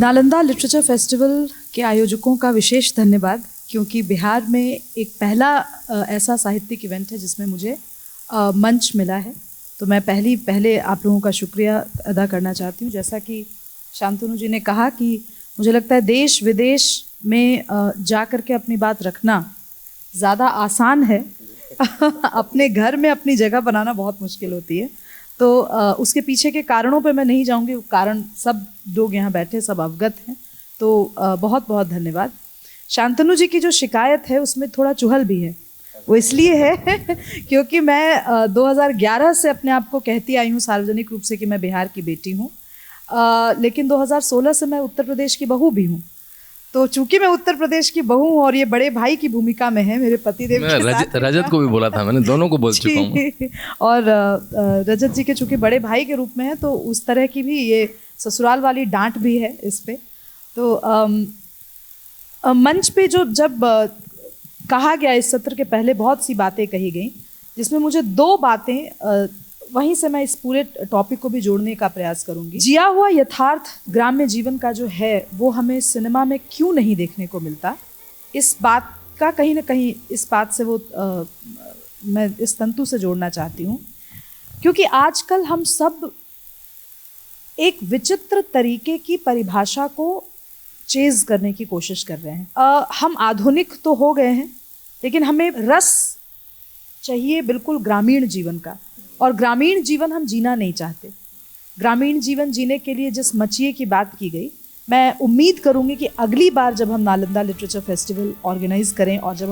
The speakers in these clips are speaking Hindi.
नालंदा लिटरेचर फेस्टिवल के आयोजकों का विशेष धन्यवाद, क्योंकि बिहार में एक पहला ऐसा साहित्यिक इवेंट है जिसमें मुझे मंच मिला है। तो मैं पहले आप लोगों का शुक्रिया अदा करना चाहती हूँ। जैसा कि शांतनु जी ने कहा कि मुझे लगता है देश विदेश में जा कर के अपनी बात रखना ज़्यादा आसान है अपने घर में अपनी जगह बनाना बहुत मुश्किल होती है। तो उसके पीछे के कारणों पे मैं नहीं जाऊंगी, कारण सब लोग यहाँ बैठे सब अवगत हैं। तो बहुत बहुत धन्यवाद। शांतनु जी की जो शिकायत है उसमें थोड़ा चुहल भी है। वो इसलिए है क्योंकि मैं 2011 से अपने आप को कहती आई हूँ सार्वजनिक रूप से कि मैं बिहार की बेटी हूँ, लेकिन 2016 से मैं उत्तर प्रदेश की बहू भी हूँ। तो चूंकि मैं उत्तर प्रदेश की बहू हूँ और ये बड़े भाई की भूमिका में है मेरे पतिदेव के साथ। रजत को भी बोला था मैंने, दोनों को बोल चुका हूँ। और रजत जी के चूंकि बड़े भाई के रूप में है तो उस तरह की भी ये ससुराल वाली डांट भी है इस पे। तो मंच पे जब कहा गया, इस सत्र के पहले बहुत सी बातें कही गई, जिसमें मुझे दो बातें वहीं से मैं इस पूरे टॉपिक को भी जोड़ने का प्रयास करूंगी। जिया हुआ यथार्थ ग्राम्य जीवन का जो है वो हमें सिनेमा में क्यों नहीं देखने को मिलता, इस बात का कहीं ना कहीं इस बात से वो मैं इस तंतु से जोड़ना चाहती हूँ। क्योंकि आजकल हम सब एक विचित्र तरीके की परिभाषा को चेज करने की कोशिश कर रहे हैं। हम आधुनिक तो हो गए हैं, लेकिन हमें रस चाहिए बिल्कुल ग्रामीण जीवन का, और ग्रामीण जीवन हम जीना नहीं चाहते। ग्रामीण जीवन जीने के लिए जिस मचिए की बात की गई, मैं उम्मीद करूंगी कि अगली बार जब हम नालंदा लिटरेचर फेस्टिवल ऑर्गेनाइज करें और जब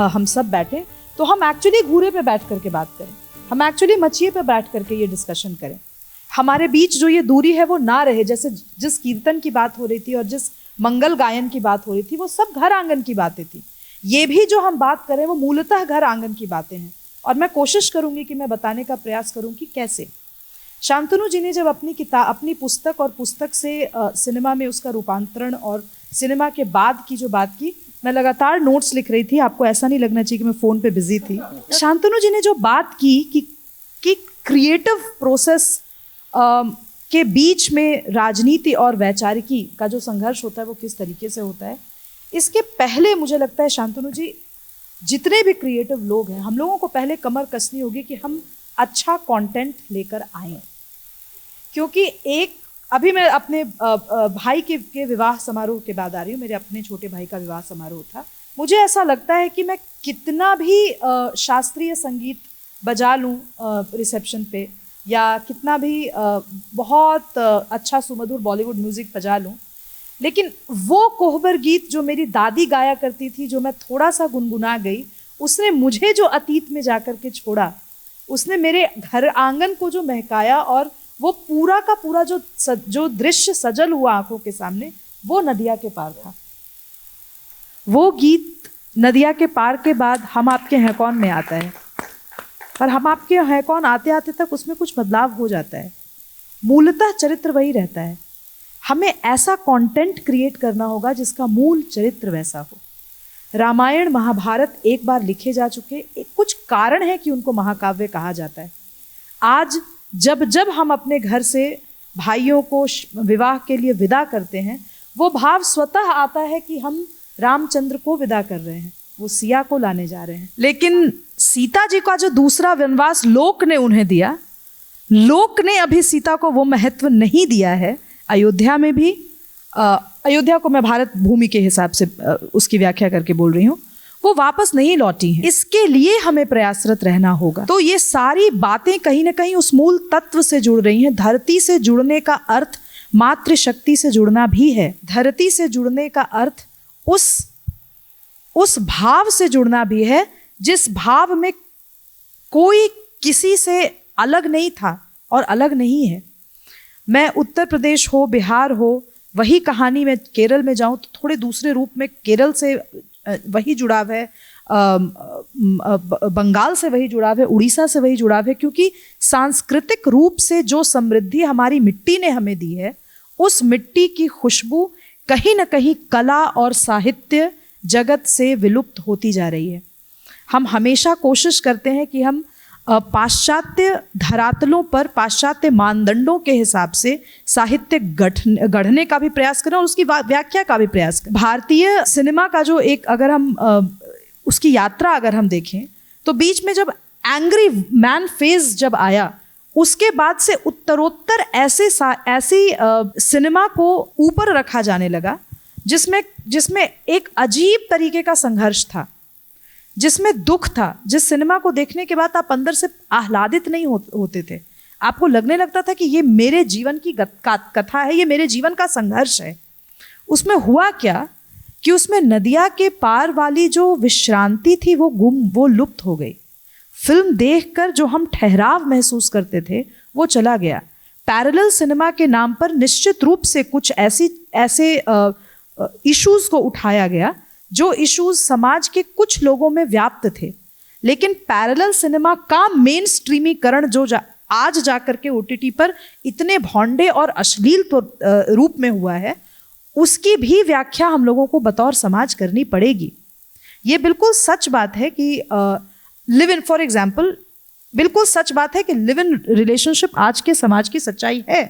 हम सब बैठें तो हम एक्चुअली घूरे पे बैठ करके बात करें, हम एक्चुअली मचिए पे बैठ करके ये डिस्कशन करें। हमारे बीच जो ये दूरी है वो ना रहे। जैसे जिस कीर्तन की बात हो रही थी और जिस मंगल गायन की बात हो रही थी वो सब घर आंगन की बातें थी। ये भी जो हम बात करें वो मूलतः घर आंगन की बातें हैं, और मैं कोशिश करूंगी कि मैं बताने का प्रयास करूं कि कैसे। शांतनु जी ने जब अपनी पुस्तक और पुस्तक से सिनेमा में उसका रूपांतरण और सिनेमा के बाद की जो बात की, मैं लगातार नोट्स लिख रही थी, आपको ऐसा नहीं लगना चाहिए कि मैं फ़ोन पे बिजी थी। शांतनु जी ने जो बात की कि क्रिएटिव प्रोसेस के बीच में राजनीति और वैचारिकी का जो संघर्ष होता है वो किस तरीके से होता है, इसके पहले मुझे लगता है शांतनु जी, जितने भी क्रिएटिव लोग हैं, हम लोगों को पहले कमर कसनी होगी कि हम अच्छा कंटेंट लेकर आएं। क्योंकि अभी मैं अपने भाई के विवाह समारोह के बाद आ रही हूँ, मेरे अपने छोटे भाई का विवाह समारोह था। मुझे ऐसा लगता है कि मैं कितना भी शास्त्रीय संगीत बजा लूँ रिसेप्शन पे, या कितना भी बहुत अच्छा सुमधुर बॉलीवुड म्यूज़िक बजा लूँ, लेकिन वो कोहबर गीत जो मेरी दादी गाया करती थी, जो मैं थोड़ा सा गुनगुना गई, उसने मुझे जो अतीत में जाकर के छोड़ा, उसने मेरे घर आंगन को जो महकाया, और वो पूरा का पूरा जो दृश्य सजल हुआ आंखों के सामने, वो नदिया के पार था। वो गीत नदिया के पार के बाद हम आपके हैं कौन में आता है, और हम आपके हैं कौन आते आते तक उसमें कुछ बदलाव हो जाता है। मूलतः चरित्र वही रहता है। हमें ऐसा कंटेंट क्रिएट करना होगा जिसका मूल चरित्र वैसा हो। रामायण महाभारत एक बार लिखे जा चुके, कुछ कारण है कि उनको महाकाव्य कहा जाता है। आज जब हम अपने घर से भाइयों को विवाह के लिए विदा करते हैं, वो भाव स्वतः आता है कि हम रामचंद्र को विदा कर रहे हैं, वो सिया को लाने जा रहे हैं। लेकिन सीता जी का जो दूसरा वनवास लोक ने उन्हें दिया, लोक ने अभी सीता को वो महत्व नहीं दिया है। अयोध्या में भी, अयोध्या को मैं भारत भूमि के हिसाब से उसकी व्याख्या करके बोल रही हूँ, वो वापस नहीं लौटी हैं। इसके लिए हमें प्रयासरत रहना होगा। तो ये सारी बातें कहीं ना कहीं उस मूल तत्व से जुड़ रही हैं। धरती से जुड़ने का अर्थ मातृशक्ति से जुड़ना भी है। धरती से जुड़ने का अर्थ उस भाव से जुड़ना भी है जिस भाव में कोई किसी से अलग नहीं था और अलग नहीं है। मैं उत्तर प्रदेश हो, बिहार हो, वही कहानी में केरल में जाऊं तो थोड़े दूसरे रूप में केरल से वही जुड़ाव है, बंगाल से वही जुड़ाव है, उड़ीसा से वही जुड़ाव है, क्योंकि सांस्कृतिक रूप से जो समृद्धि हमारी मिट्टी ने हमें दी है, उस मिट्टी की खुशबू कहीं ना कहीं कला और साहित्य जगत से विलुप्त होती जा रही है। हम हमेशा कोशिश करते हैं कि हम पाश्चात्य धरातलों पर पाश्चात्य मानदंडों के हिसाब से साहित्य गढ़ने का भी प्रयास करें और उसकी व्याख्या का भी प्रयास करें। भारतीय सिनेमा का जो एक, अगर हम उसकी यात्रा अगर हम देखें तो बीच में जब एंग्री मैन फेज जब आया, उसके बाद से उत्तरोत्तर ऐसी सिनेमा को ऊपर रखा जाने लगा जिसमें एक अजीब तरीके का संघर्ष था, जिसमें दुख था, जिस सिनेमा को देखने के बाद आप अंदर से आह्लादित नहीं होते थे। आपको लगने लगता था कि ये मेरे जीवन की कथा है, ये मेरे जीवन का संघर्ष है। उसमें हुआ क्या कि उसमें नदिया के पार वाली जो विश्रांति थी वो लुप्त हो गई। फिल्म देखकर जो हम ठहराव महसूस करते थे वो चला गया। पैरेलल सिनेमा के नाम पर निश्चित रूप से कुछ ऐसे इश्यूज को उठाया गया जो इश्यूज समाज के कुछ लोगों में व्याप्त थे, लेकिन पैरेलल सिनेमा का मेन स्ट्रीमीकरण जो आज जाकर के OTT पर इतने भौंडे और अश्लील रूप में हुआ है, उसकी भी व्याख्या हम लोगों को बतौर समाज करनी पड़ेगी। ये बिल्कुल सच बात है कि लिव इन, फॉर एग्जाम्पल, बिल्कुल सच बात है कि लिव इन रिलेशनशिप आज के समाज की सच्चाई है,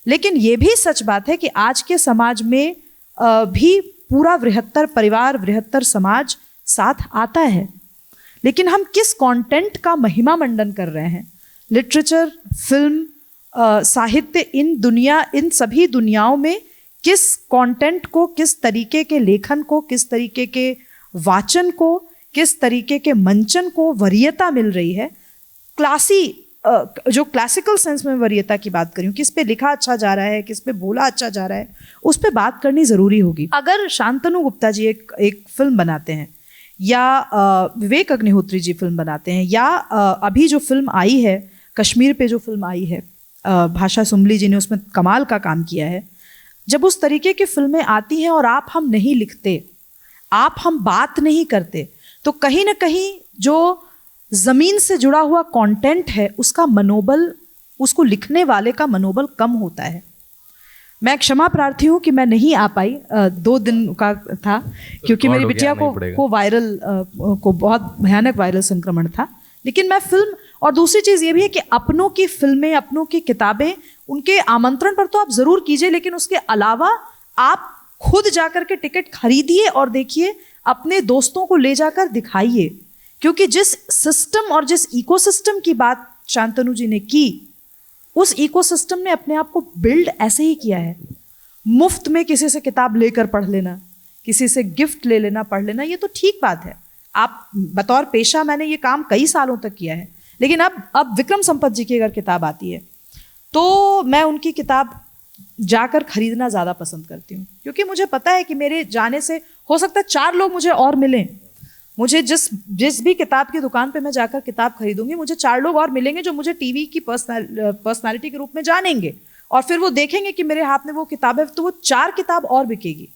लेकिन ये भी सच बात है कि आज के समाज में भी पूरा बृहत्तर परिवार, बृहत्तर समाज साथ आता है। लेकिन हम किस कंटेंट का महिमा मंडन कर रहे हैं? लिटरेचर, फिल्म, साहित्य, इन सभी दुनियाओं में किस कंटेंट को, किस तरीके के लेखन को, किस तरीके के वाचन को, किस तरीके के मंचन को वरीयता मिल रही है? जो क्लासिकल सेंस में वरीयता की बात करूं, किस पे लिखा अच्छा जा रहा है, किस पे बोला अच्छा जा रहा है, उस पे बात करनी ज़रूरी होगी। अगर शांतनु गुप्ता जी एक फिल्म बनाते हैं, या विवेक अग्निहोत्री जी फिल्म बनाते हैं, या अभी जो फिल्म आई है कश्मीर पे, जो फिल्म आई है भाषा सुम्बली जी ने उसमें कमाल का काम किया है। जब उस तरीके की फिल्में आती हैं और हम नहीं लिखते, हम बात नहीं करते, तो कहीं ना कहीं जो ज़मीन से जुड़ा हुआ कंटेंट है उसका मनोबल, उसको लिखने वाले का मनोबल कम होता है। मैं क्षमा प्रार्थी हूँ कि मैं नहीं आ पाई, 2 दिन का था क्योंकि मेरी बिटिया को वायरल को बहुत भयानक वायरल संक्रमण था। लेकिन मैं फिल्म, और दूसरी चीज़ ये भी है कि अपनों की फिल्में, अपनों की किताबें, उनके आमंत्रण पर तो आप ज़रूर कीजिए, लेकिन उसके अलावा आप खुद जाकर के टिकट खरीदिए और देखिए, अपने दोस्तों को ले जाकर दिखाइए, क्योंकि जिस सिस्टम और जिस इकोसिस्टम की बात शांतनु जी ने की, उस इकोसिस्टम ने अपने आप को बिल्ड ऐसे ही किया है। मुफ्त में किसी से किताब लेकर पढ़ लेना, किसी से गिफ्ट ले लेना, पढ़ लेना, ये तो ठीक बात है। आप बतौर पेशा, मैंने ये काम कई सालों तक किया है, लेकिन अब विक्रम संपत जी की अगर किताब आती है तो मैं उनकी किताब जाकर खरीदना ज़्यादा पसंद करती हूँ, क्योंकि मुझे पता है कि मेरे जाने से हो सकता है 4 लोग मुझे और मिलें। मुझे जिस भी किताब की दुकान पे मैं जाकर किताब खरीदूंगी, मुझे 4 लोग और मिलेंगे जो मुझे टीवी की पर्सनालिटी के रूप में जानेंगे, और फिर वो देखेंगे कि मेरे हाथ में वो किताब है, तो वो 4 किताब और बिकेगी।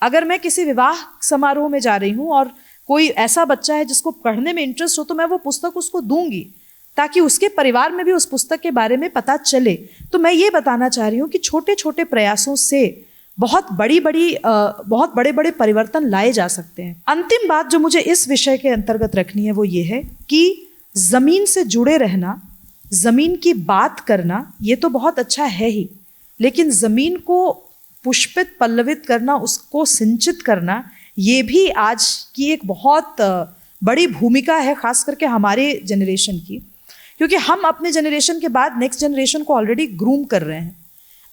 अगर मैं किसी विवाह समारोह में जा रही हूँ और कोई ऐसा बच्चा है जिसको पढ़ने में इंटरेस्ट हो, तो मैं वो पुस्तक उसको दूंगी ताकि उसके परिवार में भी उस पुस्तक के बारे में पता चले। तो मैं ये बताना चाह रही हूँ कि छोटे छोटे प्रयासों से बहुत बड़े बड़े परिवर्तन लाए जा सकते हैं। अंतिम बात जो मुझे इस विषय के अंतर्गत रखनी है वो ये है कि ज़मीन से जुड़े रहना, ज़मीन की बात करना, ये तो बहुत अच्छा है ही, लेकिन ज़मीन को पुष्पित, पल्लवित करना, उसको सिंचित करना, ये भी आज की एक बहुत बड़ी भूमिका है, खास करके हमारे जनरेशन की, क्योंकि हम अपने जनरेशन के बाद नेक्स्ट जनरेशन को ऑलरेडी ग्रूम कर रहे हैं।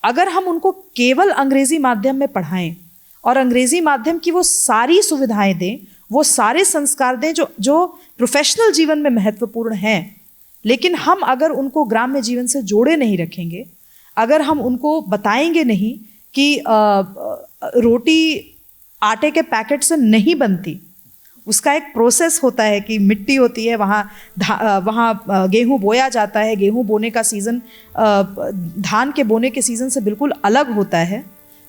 अगर हम उनको केवल अंग्रेजी माध्यम में पढ़ाएं और अंग्रेजी माध्यम की वो सारी सुविधाएं दें, वो सारे संस्कार दें जो प्रोफेशनल जीवन में महत्वपूर्ण हैं, लेकिन हम अगर उनको ग्राम्य जीवन से जोड़े नहीं रखेंगे, अगर हम उनको बताएंगे नहीं कि रोटी आटे के पैकेट से नहीं बनती, उसका एक प्रोसेस होता है कि मिट्टी होती है, वहाँ गेहूँ बोया जाता है, गेहूँ बोने का सीज़न धान के बोने के सीज़न से बिल्कुल अलग होता है।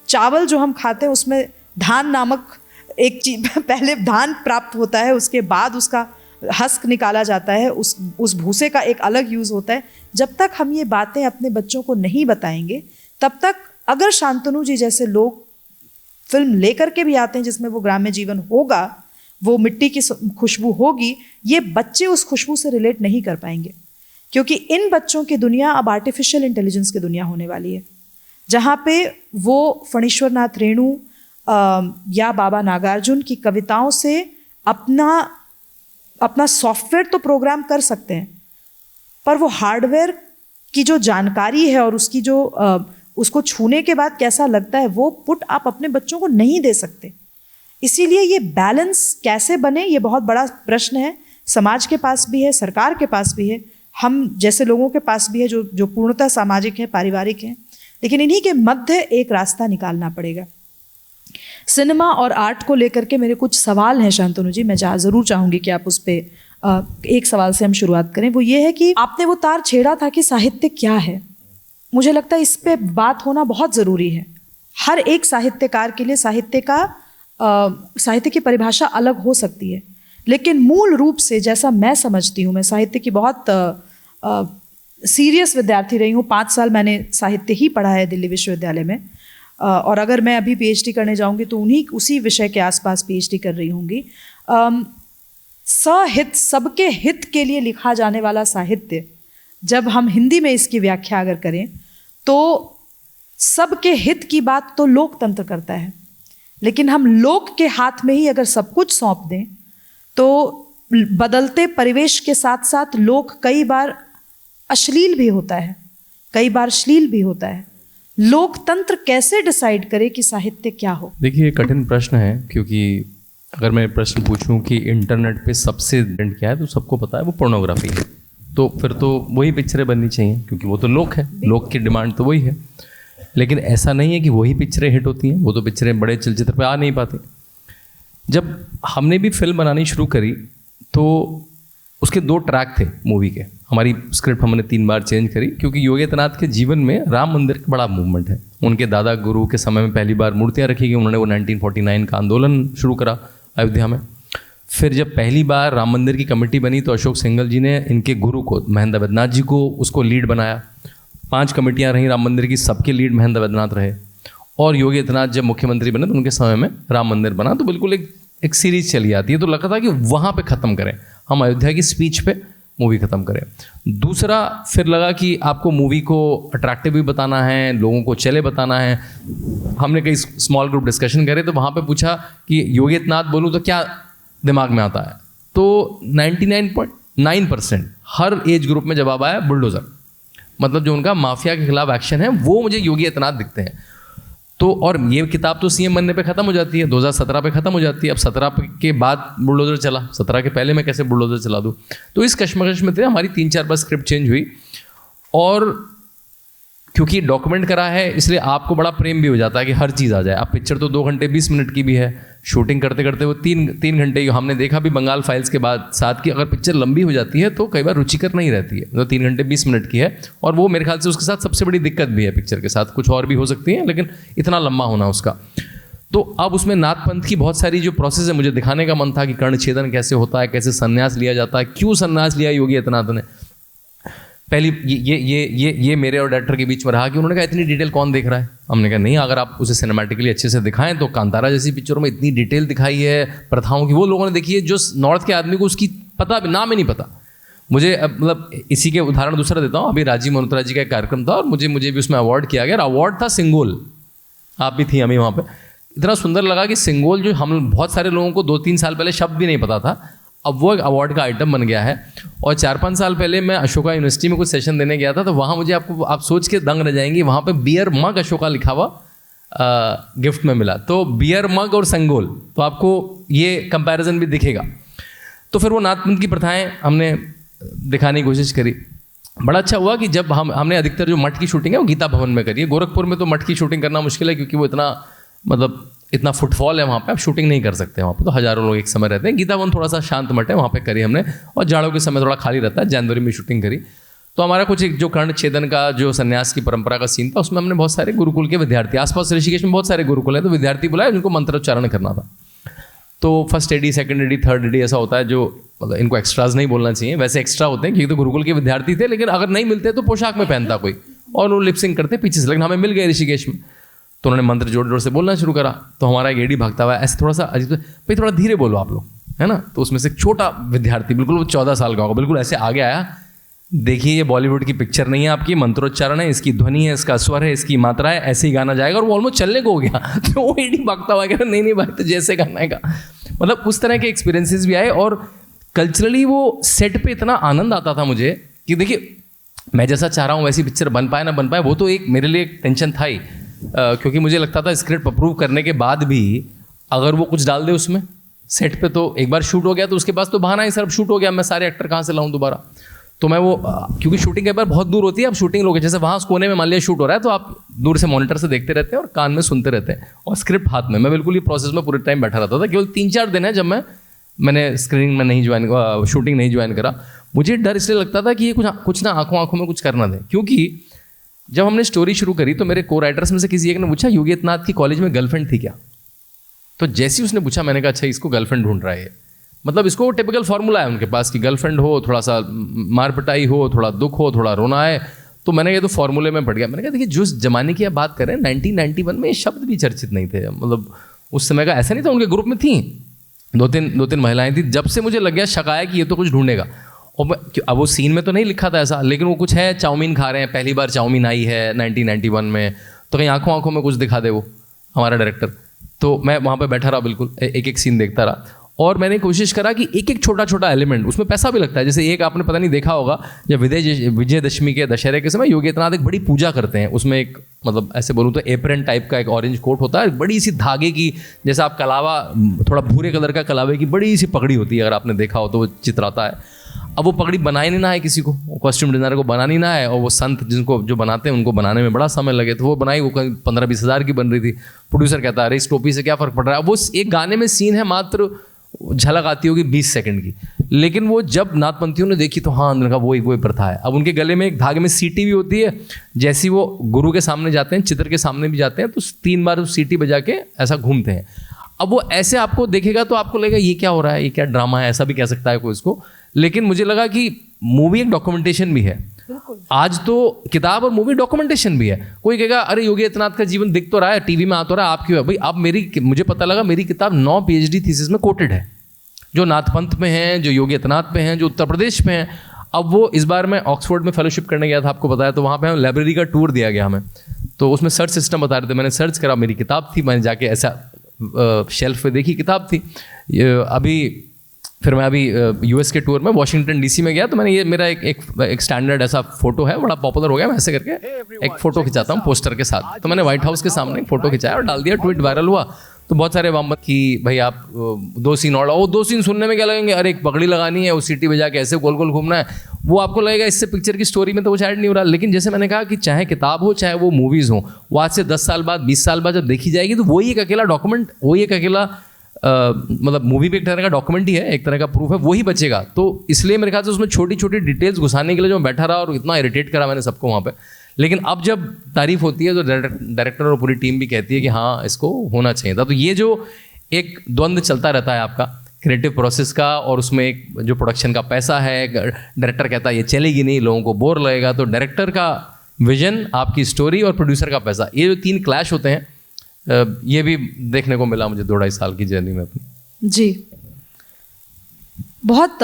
चावल जो हम खाते हैं उसमें धान नामक एक चीज, पहले धान प्राप्त होता है, उसके बाद उसका हस्क निकाला जाता है, उस भूसे का एक अलग यूज़ होता है। जब तक हम ये बातें अपने बच्चों को नहीं बताएंगे, तब तक अगर शांतनु जी जैसे लोग फिल्म लेकर के भी आते हैं जिसमें वो ग्राम्य जीवन होगा, वो मिट्टी की खुशबू होगी, ये बच्चे उस खुशबू से रिलेट नहीं कर पाएंगे, क्योंकि इन बच्चों की दुनिया अब आर्टिफिशियल इंटेलिजेंस की दुनिया होने वाली है, जहाँ पे वो फणीश्वर नाथ रेणु या बाबा नागार्जुन की कविताओं से अपना सॉफ्टवेयर तो प्रोग्राम कर सकते हैं, पर वो हार्डवेयर की जो जानकारी है और उसकी जो उसको छूने के बाद कैसा लगता है, वो पुट आप अपने बच्चों को नहीं दे सकते। इसीलिए ये बैलेंस कैसे बने, ये बहुत बड़ा प्रश्न है। समाज के पास भी है, सरकार के पास भी है, हम जैसे लोगों के पास भी है जो पूर्णतः सामाजिक है, पारिवारिक है, लेकिन इन्हीं के मध्य एक रास्ता निकालना पड़ेगा। सिनेमा और आर्ट को लेकर के मेरे कुछ सवाल हैं शांतनु जी, मैं ज़रूर चाहूँगी कि आप उस पर एक सवाल से हम शुरुआत करें। वो ये है कि आपने वो तार छेड़ा था कि साहित्य क्या है। मुझे लगता है इस पे बात होना बहुत ज़रूरी है। हर एक साहित्यकार के लिए साहित्य की परिभाषा अलग हो सकती है, लेकिन मूल रूप से जैसा मैं समझती हूँ, मैं साहित्य की बहुत सीरियस विद्यार्थी रही हूँ। 5 साल मैंने साहित्य ही पढ़ा है दिल्ली विश्वविद्यालय में, और अगर मैं अभी पीएचडी करने जाऊँगी तो उसी विषय के आसपास पीएचडी कर रही होंगी। सहित, सबके हित के लिए लिखा जाने वाला साहित्य, जब हम हिंदी में इसकी व्याख्या अगर करें तो सबके हित की बात तो लोकतंत्र करता है, लेकिन हम लोक के हाथ में ही अगर सब कुछ सौंप दें तो बदलते परिवेश के साथ साथ लोक कई बार अश्लील भी होता है, कई बार श्लील भी होता है। लोकतंत्र कैसे डिसाइड करे कि साहित्य क्या हो? देखिए, ये कठिन प्रश्न है, क्योंकि अगर मैं प्रश्न पूछूं कि इंटरनेट पे सबसे ट्रेंड क्या है तो सबको पता है वो पोर्नोग्राफी है। तो फिर तो वही पिक्चरें बननी चाहिए, क्योंकि वो तो लोक है, लोक की डिमांड तो वही है। लेकिन ऐसा नहीं है कि वही पिक्चरें हिट होती हैं, वो तो पिक्चरें बड़े चलचित्र पे आ नहीं पाती। जब हमने भी फिल्म बनानी शुरू करी तो उसके 2 ट्रैक थे मूवी के। हमारी स्क्रिप्ट हमने 3 बार चेंज करी, क्योंकि योगी आदित्यनाथ के जीवन में राम मंदिर का बड़ा मूवमेंट है। उनके दादा गुरु के समय में पहली बार मूर्तियाँ रखी गई, उन्होंने वो 1949 का आंदोलन शुरू करा अयोध्या में। फिर जब पहली बार राम मंदिर की कमेटी बनी तो अशोक सिंघल जी ने इनके गुरु को, महेंद्र वैद्यनाथ जी को, उसको लीड बनाया। 5 कमेटियाँ रहीं राम मंदिर की, सबके लीड महेंद्र वैद्यनाथ रहे। और योगी आदित्यनाथ जब मुख्यमंत्री बने तो उनके समय में राम मंदिर बना। तो बिल्कुल एक सीरीज चली आती है। तो लगा था कि वहाँ पे ख़त्म करें, हम अयोध्या की स्पीच पे मूवी ख़त्म करें। दूसरा, फिर लगा कि आपको मूवी को अट्रैक्टिव भी बताना है, लोगों को चले बताना है। हमने कई स्मॉल ग्रुप डिस्कशन करे तो वहाँ पे पूछा कि योगी आदित्यनाथ बोलूँ तो क्या दिमाग में आता है, तो 99.9% हर एज ग्रुप में जवाब आया बुलडोज़र। मतलब जो उनका माफिया के खिलाफ एक्शन है वो मुझे योगी आदित्यनाथ दिखते हैं। तो और ये किताब तो सीएम बनने पे ख़त्म हो जाती है, 2017 पे ख़त्म हो जाती है। अब 17 के बाद बुलडोज़र चला, 17 के पहले मैं कैसे बुलडोज़र चला दूँ? तो इस कश्मकश में थे, हमारी 3-4 बार स्क्रिप्ट चेंज हुई। और क्योंकि डॉक्यूमेंट करा है इसलिए आपको बड़ा प्रेम भी हो जाता है कि हर चीज़ आ जाए। अब पिक्चर तो 2 घंटे 20 मिनट की भी है, शूटिंग करते करते वो 3 घंटे की। हमने देखा भी बंगाल फाइल्स के बाद साथ की, अगर पिक्चर लंबी हो जाती है तो कई बार रुचिकर नहीं रहती है। तो 3 घंटे 20 मिनट की है, और वो मेरे ख्याल से उसके साथ सबसे बड़ी दिक्कत भी है। पिक्चर के साथ कुछ और भी हो सकती है, लेकिन इतना लंबा होना उसका। तो अब उसमें नाथ पंथ की बहुत सारी जो प्रोसेस है मुझे दिखाने का मन था कि कर्ण छेदन कैसे होता है, कैसे संन्यास लिया जाता है, क्यों संन्यास लिया योगी आदित्यनाथ ने। पहली ये मेरे और डायरेक्टर के बीच में रहा कि उन्होंने कहा इतनी डिटेल कौन देख रहा है। हमने कहा नहीं, अगर आप उसे सिनेमैटिकली अच्छे से दिखाएं तो कांतारा जैसी पिक्चरों में इतनी डिटेल दिखाई है प्रथाओं की, वो लोगों ने देखी है जो नॉर्थ के आदमी को उसकी पता भी नाम ही नहीं पता। मुझे मतलब इसी के उदाहरण दूसरा देता हूँ। अभी राजीव मल्होत्रा जी का एक कार्यक्रम था और मुझे भी उसमें अवार्ड किया गया। अवार्ड था सिंगोल, आप भी थी, हमें वहाँ पर। इतना सुंदर लगा कि सिंगोल जो हम बहुत सारे लोगों को 2-3 साल पहले शब्द भी नहीं पता था, अब वो एक अवार्ड का आइटम बन गया है। और 4-5 साल पहले मैं अशोका यूनिवर्सिटी में कुछ सेशन देने गया था, तो वहाँ मुझे आप सोच के दंग रह जाएंगे, वहाँ पे बियर मग अशोका लिखा हुआ गिफ्ट में मिला। तो बियर मग और संगोल, तो आपको ये कंपैरिजन भी दिखेगा। तो फिर वो नाथपंथ की प्रथाएं हमने दिखाने की कोशिश करी। बड़ा अच्छा हुआ कि जब हमने अधिकतर जो मठ की शूटिंग है वो गीता भवन में करी है। गोरखपुर में तो मठ की शूटिंग करना मुश्किल है, क्योंकि वो इतना फुटफॉल है वहाँ पे, आप शूटिंग नहीं कर सकते वहाँ पे, तो हज़ारों लोग एक समय रहते हैं। गीता भवन थोड़ा सा शांत मठ है, वहाँ पे करी हमने। और जाड़ों के समय थोड़ा खाली रहता है, जनवरी में शूटिंग करी। तो हमारा कुछ एक जो कर्ण छेदन का जो सन्यास की परंपरा का सीन था, उसमें हमने बहुत सारे गुरुकुल के विद्यार्थी, आसपास ऋषिकेश में बहुत सारे गुरुकुल हैं, तो विद्यार्थी बुलाए जिनको मंत्रोच्चारण करना था। तो first AD, second AD, third AD ऐसा होता है, जो मतलब इनको एक्स्ट्राज नहीं बोलना चाहिए, वैसे एक्स्ट्रा होते हैं, क्योंकि तो गुरुकुल के विद्यार्थी थे, लेकिन अगर नहीं मिलते तो पोशाक में पहनता कोई, और वो लिपसिंग करते पीछे से। लेकिन हमें मिल गए ऋषिकेश में, तो उन्होंने मंत्र जोर जोर से बोलना शुरू करा। तो हमारा एक एडी भागता हुआ ऐसे थोड़ा सा अजीब, भाई थोड़ा धीरे बोलो आप लोग, है ना, तो उसमें से एक छोटा विद्यार्थी, बिल्कुल वो 14 साल का होगा, बिल्कुल ऐसे आगे आया, देखिए ये बॉलीवुड की पिक्चर नहीं है आपकी, मंत्रोच्चारण है, इसकी ध्वनि है, इसका स्वर है, इसकी मात्रा है, ऐसे ही गाना जाएगा, और वो ऑलमोस्ट चलने को हो गया तो वो एडी भागता हुआ गया, नहीं भाई तो जैसे गाना है। मतलब उस तरह के एक्सपीरियंसेस भी आए, और कल्चरली वो सेट पे इतना आनंद आता था मुझे कि देखिए मैं जैसा चाह रहा हूँ वैसी पिक्चर बन पाए ना बन पाए, वो तो एक मेरे लिए एक टेंशन था ही, क्योंकि मुझे लगता था स्क्रिप्ट अप्रूव करने के बाद भी अगर वो कुछ डाल दे उसमें सेट पे, तो एक बार शूट हो गया तो उसके पास तो बहाना ही, सर शूट हो गया, मैं सारे एक्टर कहाँ से लाऊं दोबारा। तो मैं वो क्योंकि शूटिंग के बार बहुत दूर होती है, अब शूटिंग लोग जैसे वहाँ कोने में मान लिया शूट हो रहा है, तो आप दूर से मॉनिटर से देखते रहते हैं और कान में सुनते रहते हैं, और स्क्रिप्ट हाथ में। मैं बिल्कुल ये प्रोसेस में पूरे टाइम बैठा रहता था। केवल 3-4 दिन है जब मैंने स्क्रीनिंग में नहीं ज्वाइन, शूटिंग नहीं ज्वाइन करा। मुझे डर इसलिए लगता था कि ये कुछ ना आंखों में कुछ करना दे, क्योंकि जब हमने स्टोरी शुरू करी तो मेरे को राइटर्स में से किसी एक ने पूछा योगी आदित्यनाथ की कॉलेज में गर्लफ्रेंड थी क्या। तो जैसे ही उसने पूछा मैंने कहा अच्छा इसको गर्लफ्रेंड ढूंढ रहा है, मतलब इसको टिपिकल फार्मूला है उनके पास कि गर्लफ्रेंड हो, थोड़ा सा मार पिटाई हो, थोड़ा दुख हो, थोड़ा रोना है। तो मैंने ये तो फार्मूले में पड़ गया। मैंने कहा देखिए जिस जमाने की आप बात करें 1991 में ये शब्द भी चर्चित नहीं थे, मतलब उस समय का ऐसा नहीं था। उनके ग्रुप में थी दो तीन महिलाएं थी। जब से मुझे लग गया शक आया कि ये तो कुछ ढूंढेगा, और अब वो सीन में तो नहीं लिखा था ऐसा, लेकिन वो कुछ है, चाउमीन खा रहे हैं, पहली बार चाउमीन आई है 1991 में, तो कहीं आंखों में कुछ दिखा दे वो हमारा डायरेक्टर। तो मैं वहाँ पे बैठा रहा, बिल्कुल एक सीन देखता रहा, और मैंने कोशिश करा कि एक छोटा एलिमेंट, उसमें पैसा भी लगता है। जैसे एक आपने पता नहीं देखा होगा, जब विजयदशमी के दशहरे के समय योगी आदित्यनाथ एक बड़ी पूजा करते हैं, उसमें एक मतलब ऐसे बोलूँ तो एप्रन टाइप का एक ऑरेंज कोट होता है, बड़ी सी धागे की, जैसा आप कलावा, थोड़ा भूरे कलर का कलावे की बड़ी सी पगड़ी होती है, अगर आपने देखा हो तो वो चित्राता है। अब वो पगड़ी बनाई नहीं ना है किसी को, कॉस्ट्यूम डिज़ाइनर को बनानी ना है, और वो संत जिनको जो बनाते हैं उनको बनाने में बड़ा समय लगे, तो वो बनाई, वो 15-20 हज़ार की बन रही थी। प्रोड्यूसर कहता है अरे इस टोपी से क्या फ़र्क पड़ रहा है। वो एक गाने में सीन है, मात्र झलक आती होगी 20 सेकंड की, लेकिन वो जब नाथपंथियों ने देखी तो हाँ उन्होंने कहा वही प्रथा है। अब उनके गले में एक धागे में सीटी भी होती है, जैसी वो गुरु के सामने जाते हैं, चित्र के सामने भी जाते हैं, तो 3 बार सीटी बजा के ऐसा घूमते हैं। अब वो ऐसे आपको देखेगा तो आपको लगेगा ये क्या हो रहा है, ये क्या ड्रामा है, ऐसा भी कह सकता है कोई इसको। लेकिन मुझे लगा कि मूवी एक डॉक्यूमेंटेशन भी है। आज तो किताब और मूवी डॉक्यूमेंटेशन भी है। कोई कहेगा अरे योगी आदित्यनाथ का जीवन दिख तो रहा है, टीवी में आ तो रहा है, आप क्यों है भाई। अब मुझे पता लगा मेरी किताब 9 PhD थीसिस में कोटेड है, जो नाथपंथ में हैं, जो योगी आदित्यनाथ पे हैं, जो उत्तर प्रदेश में हैं। अब वो इस बार मैं ऑक्सफोर्ड में फेलोशिप करने गया था, आपको बताया, तो वहाँ पे हमें लाइब्रेरी का टूर दिया गया हमें, तो उसमें सर्च सिस्टम बता रहे थे। मैंने सर्च करा, मेरी किताब थी, मैंने जाके ऐसा शेल्फ पे देखी किताब थी। फिर मैं अभी US के टूर में वॉशिंगटन DC में गया, तो मैंने ये मेरा एक स्टैंडर्ड ऐसा फोटो है, बड़ा पॉपुलर हो गया, मैं ऐसे करके एक फोटो खिंचाता हूँ पोस्टर के साथ। तो मैंने व्हाइट हाउस के सामने एक फोटो खिंचाया और डाल दिया, ट्वीट वायरल हुआ। तो बहुत सारे वामत कि भाई आप 2 सीन और, वो 2 सीन सुनने में क्या लगेंगे, अरे एक पगड़ी लगानी है, वो सीटी बजा के ऐसे गोल गोल घूमना है, वो आपको लगेगा इससे पिक्चर की स्टोरी में तो कुछ ऐड नहीं हो रहा। लेकिन जैसे मैंने कहा कि चाहे किताब हो चाहे वो मूवीज़ हो, वो आज से 10 साल बाद 20 साल बाद जब देखी जाएगी तो वही एक अकेला डॉक्यूमेंट, वही एक अकेला मतलब मूवी भी एक तरह का डॉक्यूमेंट ही है, एक तरह का प्रूफ है, वही बचेगा। तो इसलिए मेरे ख्याल से उसमें छोटी छोटी डिटेल्स घुसाने के लिए जो मैं बैठा रहा और इतना इरिटेट करा मैंने सबको वहाँ पे। लेकिन अब जब तारीफ होती है तो डायरेक्टर और पूरी टीम भी कहती है कि हाँ इसको होना चाहिए था। तो ये जो एक द्वंद्व चलता रहता है आपका क्रिएटिव प्रोसेस का, और उसमें एक जो प्रोडक्शन का पैसा है, डायरेक्टर कहता है ये चलेगी नहीं, लोगों को बोर लगेगा, तो डायरेक्टर का विजन, आपकी स्टोरी और प्रोड्यूसर का पैसा, ये जो 3 क्लैश होते हैं, ये भी देखने को मिला मुझे 2-2.5 साल की जर्नी में अपनी। जी, बहुत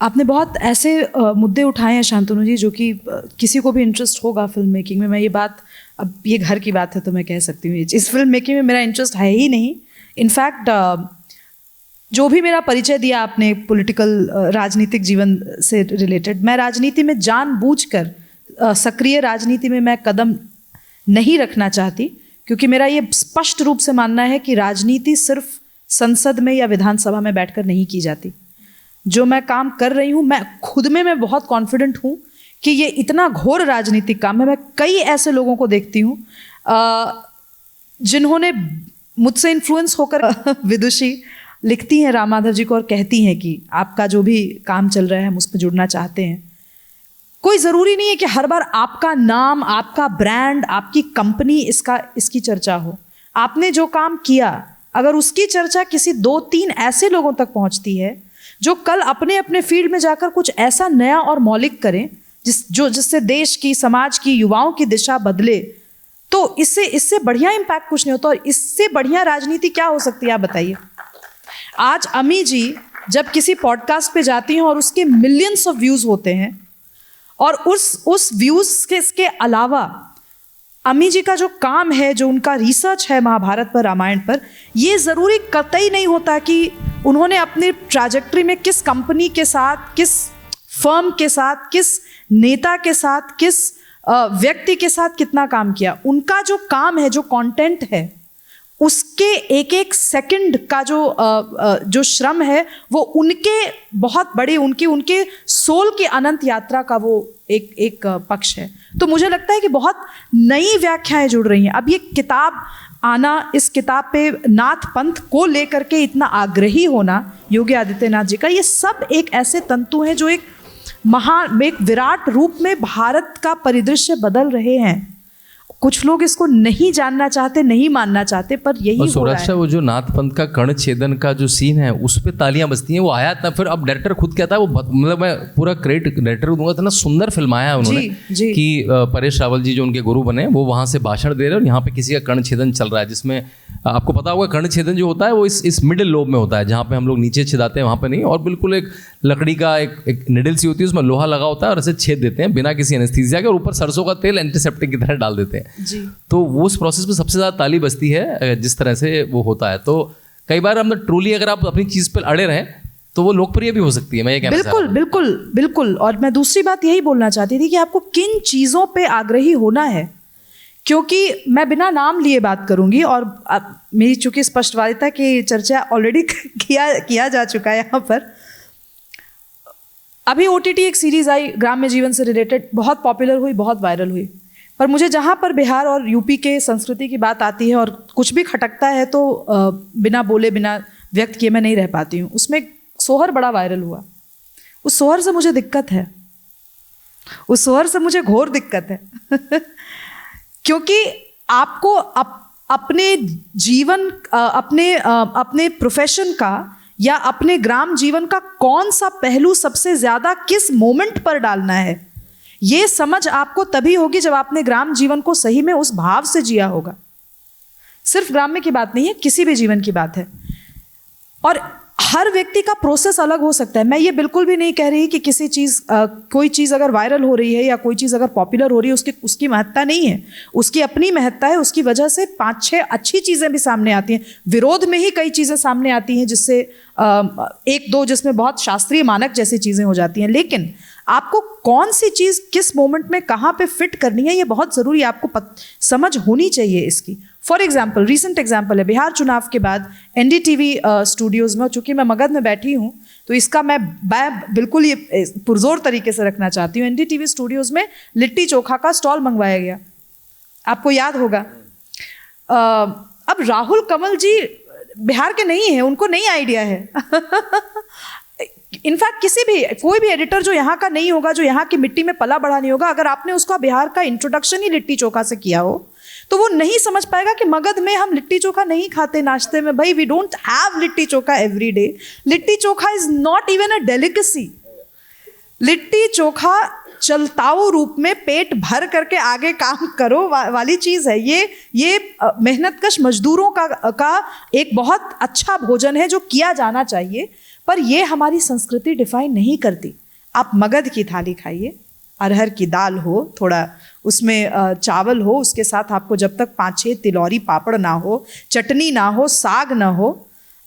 आपने बहुत ऐसे मुद्दे उठाए हैं शांतनु जी, जो कि किसी को भी इंटरेस्ट होगा फिल्म मेकिंग में। मैं ये बात, अब ये घर की बात है तो मैं कह सकती हूँ, इस फिल्म मेकिंग में मेरा इंटरेस्ट है ही नहीं। इनफैक्ट जो भी मेरा परिचय दिया आपने पॉलिटिकल राजनीतिक जीवन से रिलेटेड, मैं राजनीति में जानबूझकर सक्रिय राजनीति में मैं कदम नहीं रखना चाहती, क्योंकि मेरा ये स्पष्ट रूप से मानना है कि राजनीति सिर्फ संसद में या विधानसभा में बैठकर नहीं की जाती। जो मैं काम कर रही हूँ, मैं खुद में मैं बहुत कॉन्फिडेंट हूँ कि ये इतना घोर राजनीतिक काम है। मैं कई ऐसे लोगों को देखती हूँ जिन्होंने मुझसे इन्फ्लुएंस होकर विदुषी लिखती हैं राम माधव जी को और कहती हैं कि आपका जो भी काम चल रहा है हम उस पर जुड़ना चाहते हैं। कोई ज़रूरी नहीं है कि हर बार आपका नाम, आपका ब्रांड, आपकी कंपनी इसकी चर्चा हो। आपने जो काम किया, अगर उसकी चर्चा किसी 2-3 ऐसे लोगों तक पहुंचती है जो कल अपने अपने फील्ड में जाकर कुछ ऐसा नया और मौलिक करें जिससे देश की, समाज की, युवाओं की दिशा बदले, तो इससे बढ़िया इम्पैक्ट कुछ नहीं होता। और इससे बढ़िया राजनीति क्या हो सकती है आप बताइए। आज अमी जी जब किसी पॉडकास्ट पे जाती हूँ और उसके मिलियंस ऑफ व्यूज़ होते हैं, और उस व्यूज़ के अलावा अम्मी जी का जो काम है, जो उनका रिसर्च है महाभारत पर, रामायण पर, ये ज़रूरी कतई नहीं होता कि उन्होंने अपनी ट्रैजेक्टरी में किस कंपनी के साथ, किस फर्म के साथ, किस नेता के साथ, किस व्यक्ति के साथ कितना काम किया। उनका जो काम है, जो कंटेंट है, उसके एक एक सेकंड का जो श्रम है, वो उनके बहुत बड़े, उनके सोल की अनंत यात्रा का वो एक पक्ष है। तो मुझे लगता है कि बहुत नई व्याख्याएं जुड़ रही हैं। अब ये किताब आना, इस किताब पे नाथ पंथ को लेकर के इतना आग्रही होना योगी आदित्यनाथ जी का, ये सब एक ऐसे तंतु हैं जो एक विराट रूप में भारत का परिदृश्य बदल रहे हैं। कुछ लोग इसको नहीं जानना चाहते, नहीं मानना चाहते, पर यही हो रहा है। सुरक्षा, वो जो नाथ पंथ का कर्ण छेदन का जो सीन है, उस पे तालियां बजती हैं। वो आया था, फिर अब डायरेक्टर खुद कहता है, वो मतलब मैं पूरा क्रेडिट डायरेक्टर को दूंगा, इतना सुंदर फिल्माया है उन्होंने कि परेश रावल जी जो उनके गुरु बने, वो वहां से भाषण दे रहे हैं और यहाँ पे किसी का कर्ण छेदन चल रहा है, जिसमें आपको पता होगा कर्ण छेदन जो होता है वो इस मिडिल लोब में होता है, जहाँ पे हम लोग नीचे छेदाते हैं वहाँ पे नहीं, और बिल्कुल एक लकड़ी का एक निडल सी होती है, उसमें लोहा लगा होता है और ऐसे छेद देते हैं बिना किसी एनेस्थीसिया के, और ऊपर सरसों का तेल एंटीसेप्टिक की तरह डाल देते हैं जी। तो वो उस प्रोसेस में सबसे ज़्यादा ताली बजती है जिस तरह से वो होता है। तो कई बार हम ट्रूली अगर आप अपनी चीज़ पर अड़े रहें तो वो लोकप्रिय भी हो सकती है। मैं ये कहना चाहता हूं। बिल्कुल। और मैं दूसरी बात यही बोलना चाहती थी कि आपको किन चीज़ों पे आग्रही होना है, क्योंकि मैं बिना नाम लिए बात करूंगी, और मेरी चूंकि स्पष्टवादिता की चर्चा ऑलरेडी किया जा चुका है यहाँ पर। अभी OTT एक सीरीज आई ग्राम्य जीवन से रिलेटेड, बहुत पॉपुलर हुई, बहुत वायरल हुई, पर मुझे जहाँ पर बिहार और यूपी के संस्कृति की बात आती है और कुछ भी खटकता है तो बिना बोले, बिना व्यक्त किए मैं नहीं रह पाती हूँ। उसमें सोहर बड़ा वायरल हुआ। उस सोहर से मुझे दिक्कत है, उस सोहर से मुझे घोर दिक्कत है क्योंकि आपको अपने जीवन, अपने प्रोफेशन का या अपने ग्राम जीवन का कौन सा पहलू सबसे ज़्यादा किस मोमेंट पर डालना है, ये समझ आपको तभी होगी जब आपने ग्राम जीवन को सही में उस भाव से जिया होगा। सिर्फ ग्राम्य की बात नहीं है, किसी भी जीवन की बात है। और हर व्यक्ति का प्रोसेस अलग हो सकता है। मैं ये बिल्कुल भी नहीं कह रही कि किसी चीज़, कोई चीज़ अगर वायरल हो रही है या कोई चीज़ अगर पॉपुलर हो रही है उसकी महत्ता नहीं है, उसकी अपनी महत्ता है। उसकी वजह से 5-6 अच्छी चीज़ें भी सामने आती हैं। विरोध में ही कई चीज़ें सामने आती हैं जिससे 1-2 जिसमें बहुत शास्त्रीय मानक जैसी चीज़ें हो जाती हैं। लेकिन आपको कौन सी चीज़ किस मोमेंट में कहाँ पे फिट करनी है, ये बहुत ज़रूरी आपको समझ होनी चाहिए इसकी। फॉर एग्जाम्पल, रिसेंट एग्जाम्पल है, बिहार चुनाव के बाद NDTV स्टूडियोज़ में, चूँकि मैं मगध में बैठी हूँ तो इसका मैं बिल्कुल ये पुरजोर तरीके से रखना चाहती हूँ। NDTV स्टूडियोज़ में लिट्टी चोखा का स्टॉल मंगवाया गया, आपको याद होगा। अब राहुल कमल जी बिहार के नहीं हैं, उनको नहीं आइडिया है इनफैक्ट कोई भी एडिटर जो यहाँ का नहीं होगा, जो यहाँ की मिट्टी में पला बढ़ा नहीं होगा, अगर आपने उसका बिहार का इंट्रोडक्शन ही लिट्टी चोखा से किया हो तो वो नहीं समझ पाएगा कि मगध में हम लिट्टी चोखा नहीं खाते नाश्ते में। भाई, we don't have litti chokha every day. Litti chokha is not even a delicacy. Litti chokha चलताऊ रूप में पेट भर करके आगे काम करो वाली चीज़ है। ये मेहनतकश मजदूरों का एक बहुत अच्छा भोजन है जो किया जाना चाहिए, पर ये हमारी संस्कृति डिफाइन नहीं करती। आप मगध की थाली खाइए, अरहर की दाल हो, थोड़ा उसमें चावल हो, उसके साथ आपको जब तक 5-6 तिलौरी पापड़ ना हो, चटनी ना हो, साग ना हो,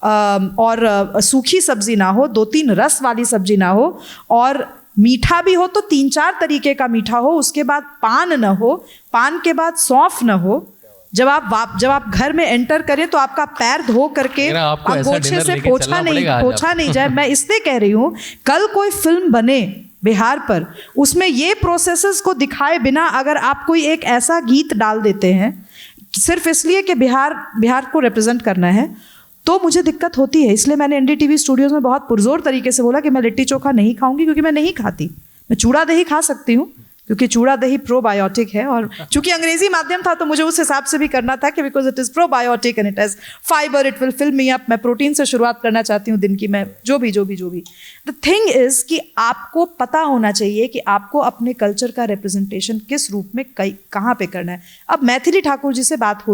और सूखी सब्जी ना हो, 2-3 रस वाली सब्जी ना हो, और मीठा भी हो तो 3-4 तरीके का मीठा हो, उसके बाद पान न हो, पान के बाद सौंफ न हो। जब आप घर में एंटर करें तो आपका पैर धो करके अंगोछे से पोछा नहीं जाए। मैं इसलिए कह रही हूँ, कल कोई फिल्म बने बिहार पर, उसमें ये प्रोसेसेस को दिखाए बिना अगर आप कोई एक ऐसा गीत डाल देते हैं सिर्फ इसलिए कि बिहार को रिप्रेजेंट करना है, तो मुझे दिक्कत होती है। इसलिए मैंने NDTV स्टूडियोज़ में बहुत पुरजोर तरीके से बोला कि मैं लिट्टी चोखा नहीं खाऊंगी, क्योंकि मैं नहीं खाती। मैं चूड़ा दही खा सकती हूँ क्योंकि चूड़ा दही प्रोबायोटिक है, और चूंकि अंग्रेजी माध्यम था तो मुझे उस हिसाब से भी करना था कि because it is probiotic and it has fibre, it will fill me up. मैं प्रोटीन से शुरुआत करना चाहती हूँ दिन की। मैं जो भी द थिंग इज़ कि आपको पता होना चाहिए कि आपको अपने कल्चर का रिप्रेजेंटेशन किस रूप में कहाँ पे करना है। अब मैथिली ठाकुर जी से बात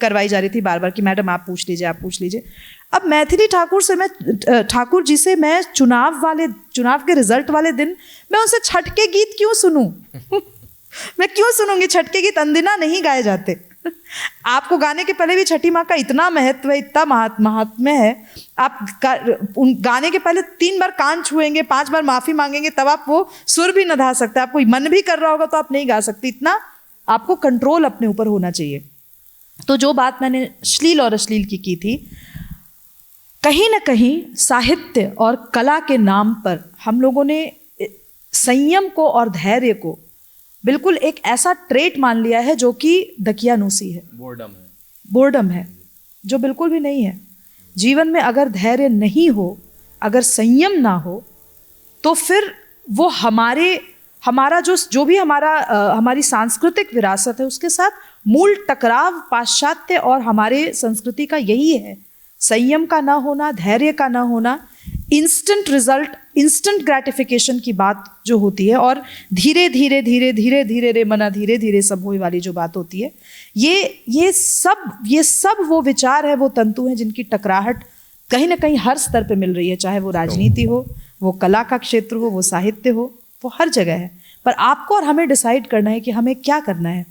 करवाई जा रही थी बार बार कि मैडम आप पूछ लीजिए। अब मैथिली ठाकुर जी से मैं चुनाव के रिजल्ट वाले दिन मैं उनसे छठ के गीत क्यों सुनूं? मैं क्यों सुनूंगी? छठ के गीत अंदिना नहीं गाए जाते। आपको गाने के पहले भी छठी माँ का इतना महत्व है, इतना महात्म्य है। आप गाने के पहले 3 बार कान छुएंगे, 5 बार माफी मांगेंगे, तब आप वो सुर भी न धा सकते। आपको मन भी कर रहा होगा तो आप नहीं गा सकते। इतना आपको कंट्रोल अपने ऊपर होना चाहिए। तो जो बात मैंने श्लील और अश्लील की थी, कहीं ना कहीं साहित्य और कला के नाम पर हम लोगों ने संयम को और धैर्य को बिल्कुल एक ऐसा ट्रेट मान लिया है जो कि दकियानूसी है, बोर्डम है, जो बिल्कुल भी नहीं है। जीवन में अगर धैर्य नहीं हो, अगर संयम ना हो, तो फिर वो हमारा जो भी हमारी सांस्कृतिक विरासत है उसके साथ मूल टकराव पाश्चात्य और हमारे संस्कृति का यही है। संयम का ना होना, धैर्य का ना होना, इंस्टेंट रिजल्ट, इंस्टेंट ग्रेटिफिकेशन की बात जो होती है, और धीरे धीरे रे मना धीरे धीरे सब होए वाली जो बात होती है, ये सब वो विचार है, वो तंतु हैं जिनकी टकराहट कहीं ना कहीं हर स्तर पे मिल रही है। चाहे वो राजनीति हो, वो कला का क्षेत्र हो, वो साहित्य हो, वो हर जगह है। पर आपको और हमें डिसाइड करना है कि हमें क्या करना है।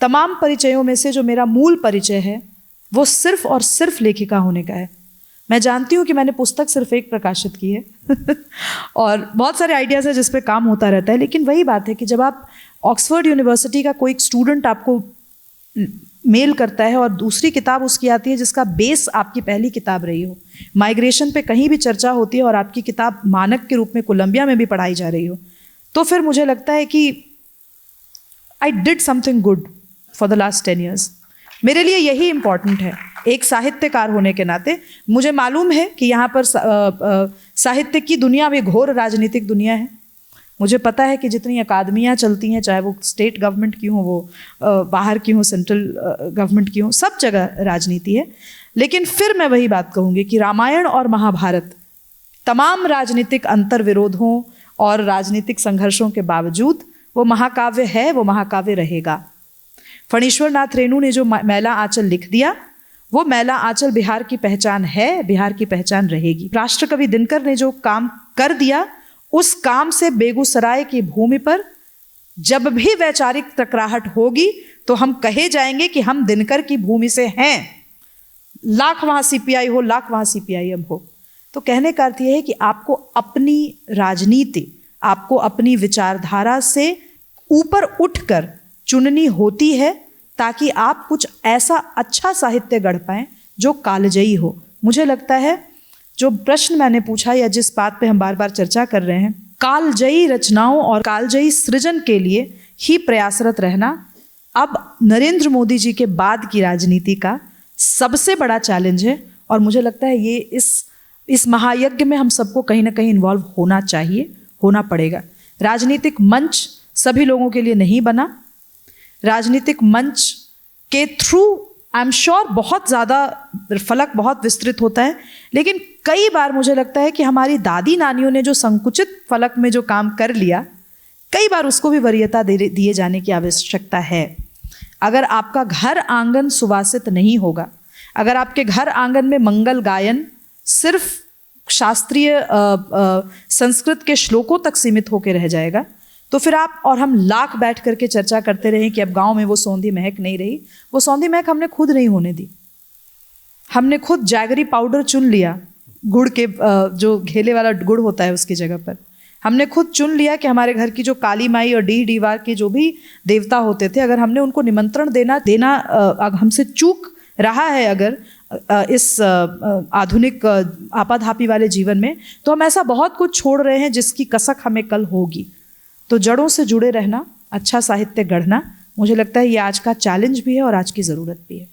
तमाम परिचयों में से जो मेरा मूल परिचय है वो सिर्फ और सिर्फ लेखिका होने का है। मैं जानती हूँ कि मैंने पुस्तक सिर्फ एक प्रकाशित की है और बहुत सारे आइडियाज़ है जिस पे काम होता रहता है, लेकिन वही बात है कि जब आप ऑक्सफोर्ड यूनिवर्सिटी का कोई स्टूडेंट आपको मेल करता है और दूसरी किताब उसकी आती है जिसका बेस आपकी पहली किताब रही हो, माइग्रेशन पे कहीं भी चर्चा होती है और आपकी किताब मानक के रूप में कोलंबिया में भी पढ़ाई जा रही हो, तो फिर मुझे लगता है कि I did something good for the last 10 years। मेरे लिए यही इम्पॉर्टेंट है। एक साहित्यकार होने के नाते मुझे मालूम है कि यहाँ पर साहित्य की दुनिया भी घोर राजनीतिक दुनिया है। मुझे पता है कि जितनी अकादमियाँ चलती हैं, चाहे वो स्टेट गवर्नमेंट की हो, वो बाहर की हो, सेंट्रल गवर्नमेंट की हो, सब जगह राजनीति है। लेकिन फिर मैं वही बात कहूँगी कि रामायण और महाभारत तमाम राजनीतिक अंतर्विरोधों और राजनीतिक संघर्षों के बावजूद वो महाकाव्य है, वो महाकाव्य रहेगा। फणीश्वर नाथ रेणु ने जो मैला आंचल लिख दिया, वो मैला आंचल बिहार की पहचान है, बिहार की पहचान रहेगी। राष्ट्रकवि दिनकर ने जो काम कर दिया, उस काम से बेगूसराय की भूमि पर जब भी वैचारिक टकराहट होगी तो हम कहे जाएंगे कि हम दिनकर की भूमि से हैं। लाख वहाँ सीपीआई हो, लाख वहाँ सीपीआईएम हो। तो कहने का अर्थ यह है कि आपको अपनी राजनीति, आपको अपनी विचारधारा से ऊपर उठकर चुननी होती है ताकि आप कुछ ऐसा अच्छा साहित्य गढ़ पाएं जो कालजयी हो। मुझे लगता है जो प्रश्न मैंने पूछा या जिस बात पे हम बार बार चर्चा कर रहे हैं, कालजयी रचनाओं और कालजयी सृजन के लिए ही प्रयासरत रहना अब नरेंद्र मोदी जी के बाद की राजनीति का सबसे बड़ा चैलेंज है। और मुझे लगता है ये इस महायज्ञ में हम सबको कहीं ना कहीं इन्वॉल्व होना चाहिए, होना पड़ेगा। राजनीतिक मंच सभी लोगों के लिए नहीं बना। राजनीतिक मंच के थ्रू आई एम श्योर बहुत ज़्यादा फलक बहुत विस्तृत होता है, लेकिन कई बार मुझे लगता है कि हमारी दादी नानियों ने जो संकुचित फलक में जो काम कर लिया, कई बार उसको भी वरीयता दिए जाने की आवश्यकता है। अगर आपका घर आंगन सुवासित नहीं होगा, अगर आपके घर आंगन में मंगल गायन सिर्फ शास्त्रीय संस्कृत के श्लोकों तक सीमित होकर रह जाएगा, तो फिर आप और हम लाख बैठ करके चर्चा करते रहें कि अब गांव में वो सौंधी महक नहीं रही। वो सौंधी महक हमने खुद नहीं होने दी। हमने खुद जैगरी पाउडर चुन लिया, गुड़ के जो घेले वाला गुड़ होता है उसकी जगह पर। हमने खुद चुन लिया कि हमारे घर की जो काली माई और डी डीवार के जो भी देवता होते थे, अगर हमने उनको निमंत्रण देना हमसे चूक रहा है अगर इस आधुनिक आपाधापी वाले जीवन में, तो हम ऐसा बहुत कुछ छोड़ रहे हैं जिसकी कसक हमें कल होगी। तो जड़ों से जुड़े रहना, अच्छा साहित्य गढ़ना, मुझे लगता है ये आज का चैलेंज भी है और आज की ज़रूरत भी है।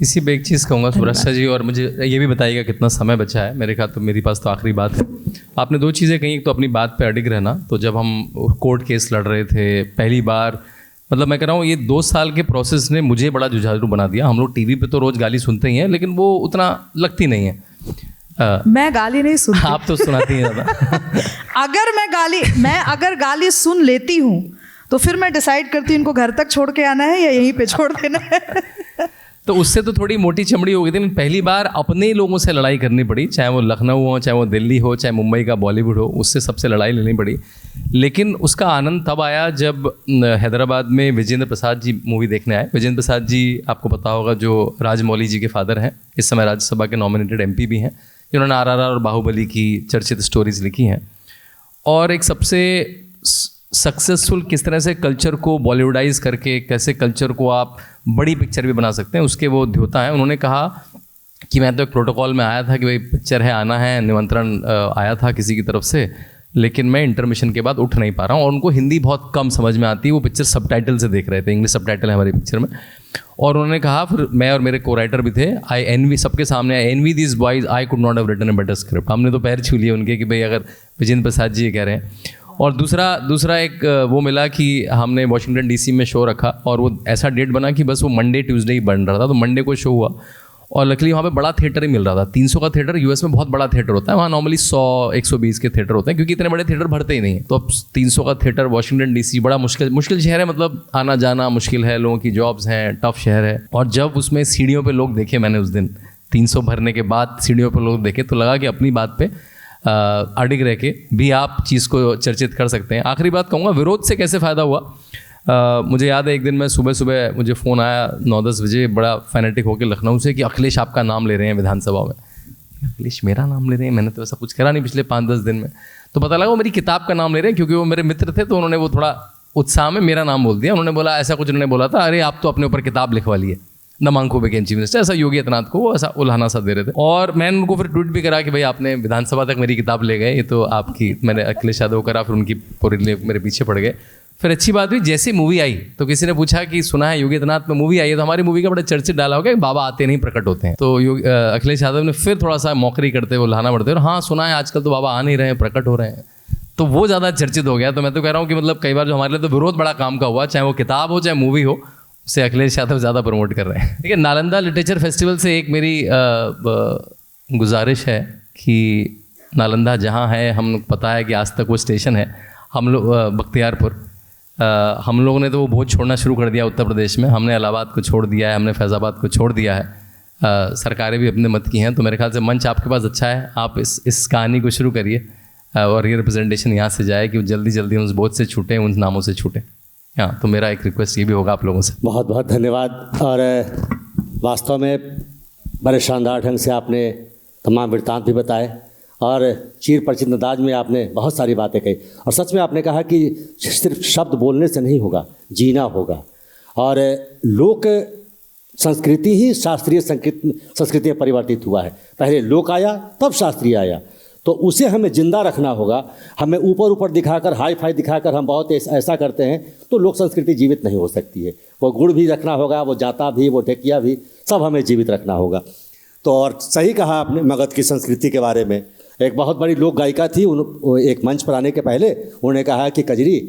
इसी पे एक चीज़ कहूँगा सुब्रता जी, और मुझे ये भी बताइएगा कितना समय बचा है। मेरे ख्याल तो मेरे पास तो आखिरी बात है। आपने 2 चीज़ें कही, एक तो अपनी बात पे अडिग रहना। तो जब हम कोर्ट केस लड़ रहे थे पहली बार, मतलब मैं कह रहा हूँ ये 2 साल के प्रोसेस ने मुझे बड़ा जुझारू बना दिया। हम लोग टीवी पे तो रोज़ गाली सुनते ही हैं, लेकिन वो उतना लगती नहीं है। मैं गाली नहीं सुनती। आप तो सुनाती हैं ज़्यादा। अगर गाली सुन लेती हूँ तो फिर मैं डिसाइड करती हूँ इनको घर तक छोड़ के आना है या यहीं पे छोड़ देना है। तो उससे तो थोड़ी मोटी चमड़ी हो गई थी, लेकिन पहली बार अपने लोगों से लड़ाई करनी पड़ी, चाहे वो लखनऊ हो, चाहे वो दिल्ली हो, चाहे मुंबई का बॉलीवुड हो, उससे सबसे लड़ाई लेनी पड़ी। लेकिन उसका आनंद तब आया जब हैदराबाद में विजेंद्र प्रसाद जी मूवी देखने आए। विजेंद्र प्रसाद जी आपको पता होगा जो राजमौली जी के फादर हैं, इस समय राज्यसभा के नॉमिनेटेड MP भी हैं, जिन्होंने RRR और बाहुबली की चर्चित स्टोरीज लिखी हैं। और एक सबसे सक्सेसफुल किस तरह से कल्चर को बॉलीवुडाइज करके कैसे कल्चर को आप बड़ी पिक्चर भी बना सकते हैं, उसके वो द्योता हैं। उन्होंने कहा कि मैं तो एक प्रोटोकॉल में आया था कि भाई पिक्चर है, आना है, निमंत्रण आया था किसी की तरफ से, लेकिन मैं इंटरमिशन के बाद उठ नहीं पा रहा हूँ। और उनको हिंदी बहुत कम समझ में आती है, वो पिक्चर सबटाइटल से देख रहे थे, इंग्लिश सबटाइटल है हमारी पिक्चर में। और उन्होंने कहा, फिर मैं और मेरे को राइटर भी थे, आई एनवी सबके सामने, I envy this boys, I could not have written a better script. हमने तो पैर छू लिए उनके कि भाई अगर विजेंद्र प्रसाद जी ये कह रहे हैं। और दूसरा एक वो मिला कि हमने वॉशिंगटन DC में शो रखा, और वो ऐसा डेट बना कि बस वो मंडे ट्यूसडे ही बन रहा था, तो मंडे को शो हुआ। और लकीली वहाँ पे बड़ा थिएटर ही मिल रहा था, 300 का थिएटर, US में बहुत बड़ा थिएटर होता है, वहाँ नॉर्मली 100-120 के थिएटर होते हैं, क्योंकि इतने बड़े थिएटर भरते ही नहीं हैं। तो अब 300 का थिएटर वॉशिंगटन DC, बड़ा मुश्किल शहर है, मतलब आना जाना मुश्किल है, लोगों की जॉब्स हैं, टफ शहर है। और जब उसमें सीढ़ियों पर लोग देखे मैंने उस दिन, 300 भरने के बाद सीढ़ियों पर लोग देखे, तो लगा कि अपनी बात पे अडिग रह के भी आप चीज़ को चर्चित कर सकते हैं। आखिरी बात कहूँगा, विरोध से कैसे फ़ायदा हुआ। मुझे याद है एक दिन मैं सुबह मुझे फ़ोन आया 9-10 बजे, बड़ा फैनेटिक होकर लखनऊ से, कि अखिलेश आपका नाम ले रहे हैं विधानसभा में। अखिलेश मेरा नाम ले रहे हैं? मैंने तो ऐसा कुछ करा नहीं पिछले 5-10 दिन में। तो पता लगा वो मेरी किताब का नाम ले रहे हैं, क्योंकि वो मेरे मित्र थे, तो उन्होंने वो थोड़ा उत्साह में मेरा नाम बोल दिया। उन्होंने बोला ऐसा कुछ, उन्होंने बोला था, अरे आप तो अपने ऊपर किताब लिखवा लिए, नमांको बेगेन चीफ मिनिस्टर, ऐसा योगी आदित्यनाथ को वो ऐसा उल्हाना सा दे रहे थे। और मैंने उनको फिर ट्वीट भी करा कि भाई आपने विधानसभा तक मेरी किताब ले गए, ये तो आपकी, मैंने अखिलेश यादव करा, फिर उनकी पूरी मेरे पीछे पड़ गए। फिर अच्छी बात हुई, जैसी मूवी आई तो किसी ने पूछा कि सुना है योगी आदित्यनाथ में मूवी आई है, तो हमारी मूवी का बड़ा चर्चित डाला होगा कि बाबा आते नहीं प्रकट होते हैं। तो अखिलेश यादव ने फिर थोड़ा सा मौकरी करते हुए उल्हाना बढ़ते हुए, हाँ सुना है आजकल तो बाबा आ नहीं रहे हैं, प्रकट हो रहे हैं। तो वो ज़्यादा चर्चित हो गया। तो मैं तो कह रहा हूँ कि मतलब कई बार जो हमारे लिए तो विरोध बड़ा काम का हुआ, चाहे वो किताब हो चाहे मूवी हो, उसे अखिलेश यादव ज़्यादा प्रमोट कर रहे हैं। ठीक है, नालंदा लिटरेचर फेस्टिवल से एक मेरी गुजारिश है कि नालंदा जहाँ है, हम पता है कि आज तक वो स्टेशन है, हम लोग बख्तियारपुर, हम लोगों ने तो वो बोझ छोड़ना शुरू कर दिया उत्तर प्रदेश में। हमने इलाहाबाद को छोड़ दिया है, हमने फैज़ाबाद को छोड़ दिया है, सरकारें भी अपने मत की हैं। तो मेरे ख्याल से मंच आपके पास अच्छा है, आप इस कहानी को शुरू करिए और ये रिप्रेजेंटेशन यहाँ से जाए कि वो जल्दी जल्दी उस बोझ से छूटें, उन नामों से छूटें। हाँ, तो मेरा एक रिक्वेस्ट ये भी होगा आप लोगों से। बहुत बहुत धन्यवाद। और वास्तव में बड़े शानदार ढंग से आपने तमाम वृत्तांत भी बताए और चीर परिचित अंदाज में आपने बहुत सारी बातें कही। और सच में आपने कहा कि सिर्फ शब्द बोलने से नहीं होगा, जीना होगा। और लोक संस्कृति ही शास्त्रीय संस्कृति में परिवर्तित हुआ है। पहले लोक आया, तब शास्त्रीय आया। तो उसे हमें जिंदा रखना होगा। हमें ऊपर ऊपर दिखाकर, हाई फाई दिखाकर हम बहुत ऐसा करते हैं तो लोक संस्कृति जीवित नहीं हो सकती है। वो गुड़ भी रखना होगा, वो जाता भी, वो ढेकिया भी, सब हमें जीवित रखना होगा। तो और सही कहा आपने मगध की संस्कृति के बारे में। एक बहुत बड़ी लोक गायिका थी, एक मंच पर आने के पहले उन्होंने कहा कि कजरी,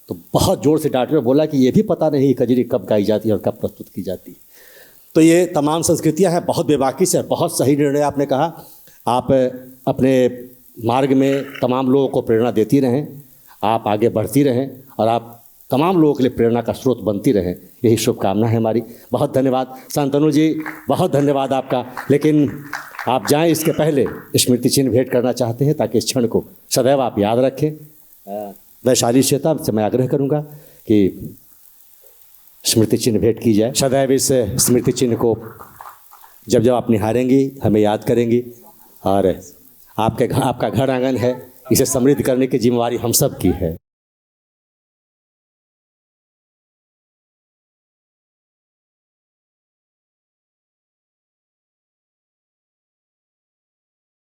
तो बहुत ज़ोर से डांट में बोला कि ये भी पता नहीं कजरी कब गाई जाती है और कब प्रस्तुत की जाती है। तो ये तमाम संस्कृतियाँ हैं, बहुत बेबाकी से, बहुत सही निर्णय आपने कहा। आप अपने मार्ग में तमाम लोगों को प्रेरणा देती रहें, आप आगे बढ़ती रहें और आप तमाम लोगों के लिए प्रेरणा का स्रोत बनती रहें, यही शुभकामना है हमारी। बहुत धन्यवाद। शांतनु जी, बहुत धन्यवाद आपका। लेकिन आप जाएं इसके पहले स्मृति चिन्ह भेंट करना चाहते हैं ताकि इस क्षण को सदैव आप याद रखें। वैशाली श्वेता से मैं आग्रह करूंगा कि स्मृति चिन्ह भेंट की जाए। सदैव इस स्मृति चिन्ह को जब जब आप निहारेंगी हमें याद करेंगी। और आपका घर आंगन है, इसे समृद्ध करने की जिम्मेवारी हम सब की है।